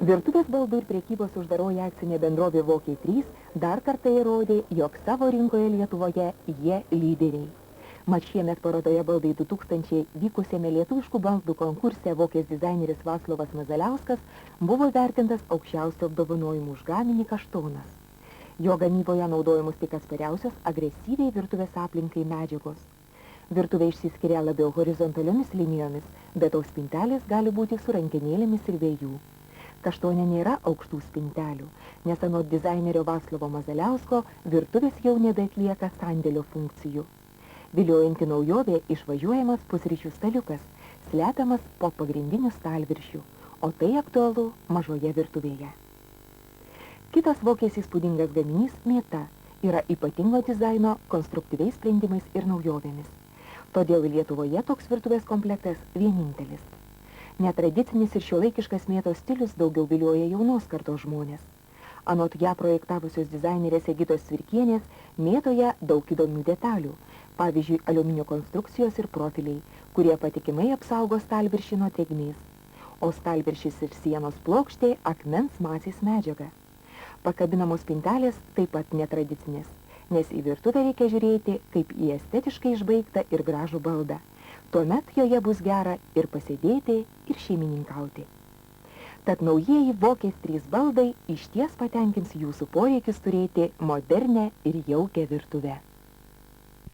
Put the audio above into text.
Virtuvės baldų ir prekybos uždaroji akcinė bendrovė Vokiai 3 dar kartą įrodė, jog savo rinkoje Lietuvoje jie lyderiai. Mat šiemet parodoje Baldai 2000 vykusiame lietuviškų baldų konkurse Vokės dizaineris Vaclovas Mazaliauskas buvo vertintas aukščiausio apdovanojimų už gaminį kaštonas. Jo gamyboje naudojamos tik atspariausios agresyviai virtuvės aplinkai medžiagos. Virtuvė išsiskiria labiau horizontaliomis linijomis, bet tos spintelės gali būti su rankenėlėmis ir vėjų. Kaštone nėra aukštų spintelių, nes anot dizainerio Vaclovo Mazaliausko virtuvės jau nebeatlieka sandėlio funkcijų. Viliojanti naujovė išvažiuojamas pusryčių staliukas, slepiamas po pagrindiniu stalviršiu, o tai aktualu mažoje virtuvėje. Kitas Vokės įspūdingas gaminys mėta yra ypatingo dizaino, konstruktyviais sprendimais ir naujovėmis. Todėl Lietuvoje toks virtuvės komplektas vienintelis. Netradicinis ir šiuolaikiškas mėtos stilius daugiau vilioja jaunos kartos žmonės. Anot ją projektavusios dizainerės Egitos Cvirkienės, mėtoje daug įdomių detalių, pavyzdžiui, aliuminio konstrukcijos ir profiliai, kurie patikimai apsaugo stalviršį nuo drėgmės, o stalviršis ir sienos plokštė akmens masės medžiaga. Pakabinamos spintelės taip pat netradicinės, nes į virtuvę reikia žiūrėti kaip į estetiškai išbaigtą ir gražų baldą. Tuomet joje bus gera ir pasėdėti, ir šeimininkauti. Tad naujieji Vokės 3 baldai išties patenkins jūsų poreikius turėti modernę ir jaukią virtuvę.